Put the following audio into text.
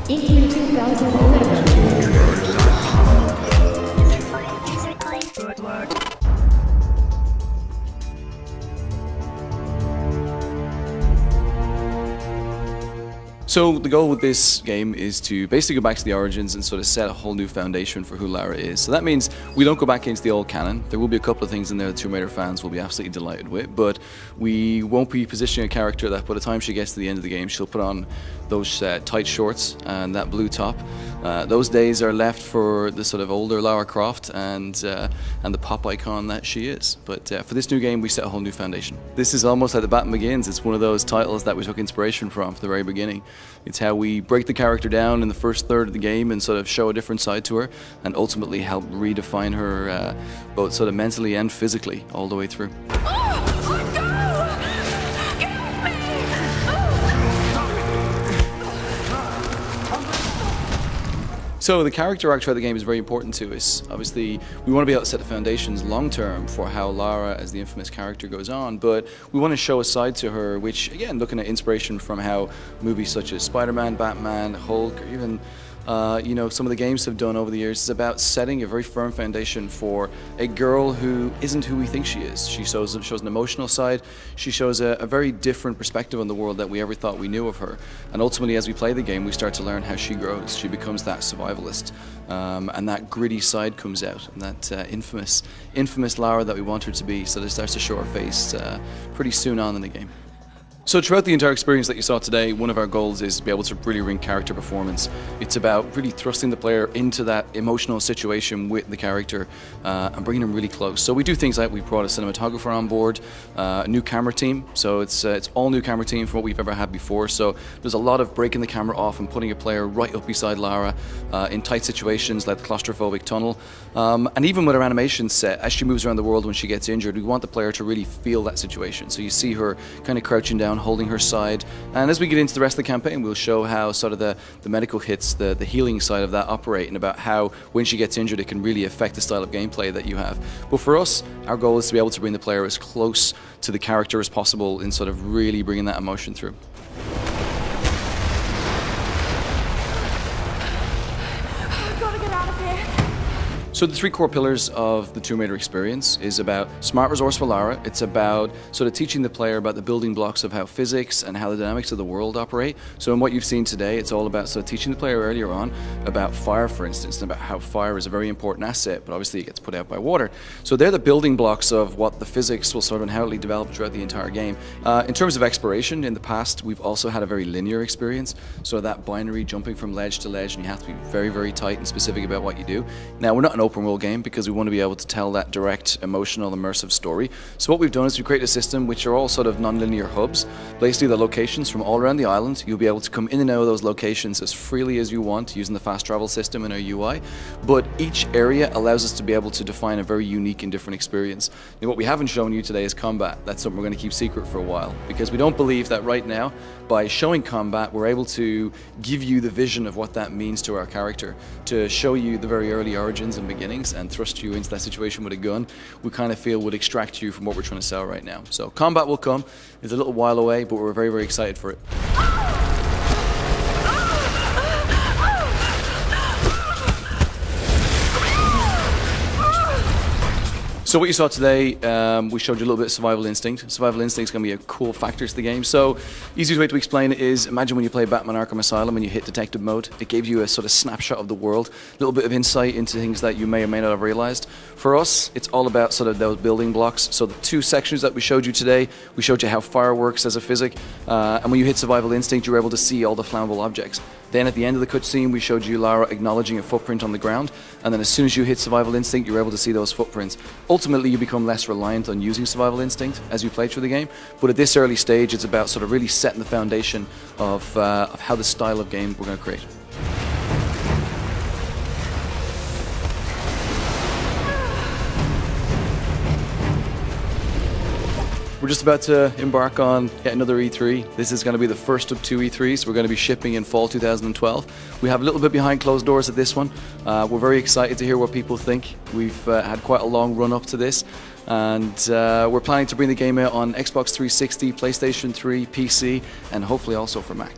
in 2011. So the goal with this game is to basically go back to the origins and sort of set a whole new foundation for who Lara is. So that means we don't go back into the old canon. There will be a couple of things in there that Tomb Raider fans will be absolutely delighted with, but we won't be positioning a character that by the time she gets to the end of the game, she'll put on those tight shorts and that blue top. Those days are left for the sort of older Lara Croft and the pop icon that she is. But for this new game, we set a whole new foundation. This is almost like The Batman Begins. It's one of those titles that we took inspiration from the very beginning. It's how we break the character down in the first third of the game and sort of show a different side to her and ultimately help redefine her both sort of mentally and physically all the way through. So the character arc throughout the game is very important to us. Obviously, we want to be able to set the foundations long term for how Lara as the infamous character goes on, but we want to show a side to her which, again, looking at inspiration from how movies such as Spider-Man, Batman, Hulk, or even some of the games have done over the years is about setting a very firm foundation for a girl who isn't who we think she is. She shows an emotional side. She shows a very different perspective on the world that we ever thought we knew of her. And ultimately, as we play the game, we start to learn how she grows. She becomes that survivalist, and that gritty side comes out, and that infamous Lara that we want her to be. So it starts to show her face pretty soon on in the game. So throughout the entire experience that you saw today, one of our goals is to be able to really bring character performance. It's about really thrusting the player into that emotional situation with the character and bringing them really close. So we do things like we brought a cinematographer on board, a new camera team. So it's all new camera team from what we've ever had before. So there's a lot of breaking the camera off and putting a player right up beside Lara in tight situations like the claustrophobic tunnel. And even with our animation set, as she moves around the world when she gets injured, we want the player to really feel that situation. So you see her kind of crouching down, holding her side, and as we get into the rest of the campaign, we'll show how sort of the medical hits, the healing side of that operate, and about how when she gets injured it can really affect the style of gameplay that you have. But for us, our goal is to be able to bring the player as close to the character as possible in sort of really bringing that emotion through. So the three core pillars of the Tomb Raider experience is about smart, resourceful Lara. It's about sort of teaching the player about the building blocks of how physics and how the dynamics of the world operate. So in what you've seen today, it's all about sort of teaching the player earlier on about fire, for instance, and about how fire is a very important asset, but obviously it gets put out by water. So they're the building blocks of what the physics will sort of inherently develop throughout the entire game. In terms of exploration, in the past, we've also had a very linear experience. So that binary jumping from ledge to ledge, and you have to be very, very tight and specific about what you do. Now, we're not an open world game because we want to be able to tell that direct, emotional, immersive story. So what we've done is we create a system which are all sort of non-linear hubs. Basically, the locations from all around the island, you'll be able to come in and out of those locations as freely as you want using the fast travel system in our UI. But each area allows us to be able to define a very unique and different experience. And what we haven't shown you today is combat. That's something we're going to keep secret for a while because we don't believe that right now, by showing combat, we're able to give you the vision of what that means to our character, to show you the very early origins and beginnings and thrust you into that situation with a gun. We kind of feel would extract you from what we're trying to sell right now. So combat will come. It's a little while away, but we're very, very excited for it. So what you saw today, we showed you a little bit of survival instinct. Survival instinct is going to be a cool factor to the game. So easiest way to explain it is, imagine when you play Batman Arkham Asylum and you hit detective mode. It gave you a sort of snapshot of the world, a little bit of insight into things that you may or may not have realized. For us, it's all about sort of those building blocks. So the two sections that we showed you today, we showed you how fire works as a physic, and when you hit survival instinct, you were able to see all the flammable objects. Then at the end of the cutscene, we showed you Lara acknowledging a footprint on the ground, and then as soon as you hit survival instinct, you're able to see those footprints. Ultimately, you become less reliant on using survival instinct as you play through the game, but at this early stage, it's about sort of really setting the foundation of how the style of game we're going to create. We're just about to embark on yet another E3. This is going to be the first of two E3s. We're going to be shipping in fall 2012. We have a little bit behind closed doors at this one. We're very excited to hear what people think. We've had quite a long run up to this, and we're planning to bring the game out on Xbox 360, PlayStation 3, PC, and hopefully also for Mac.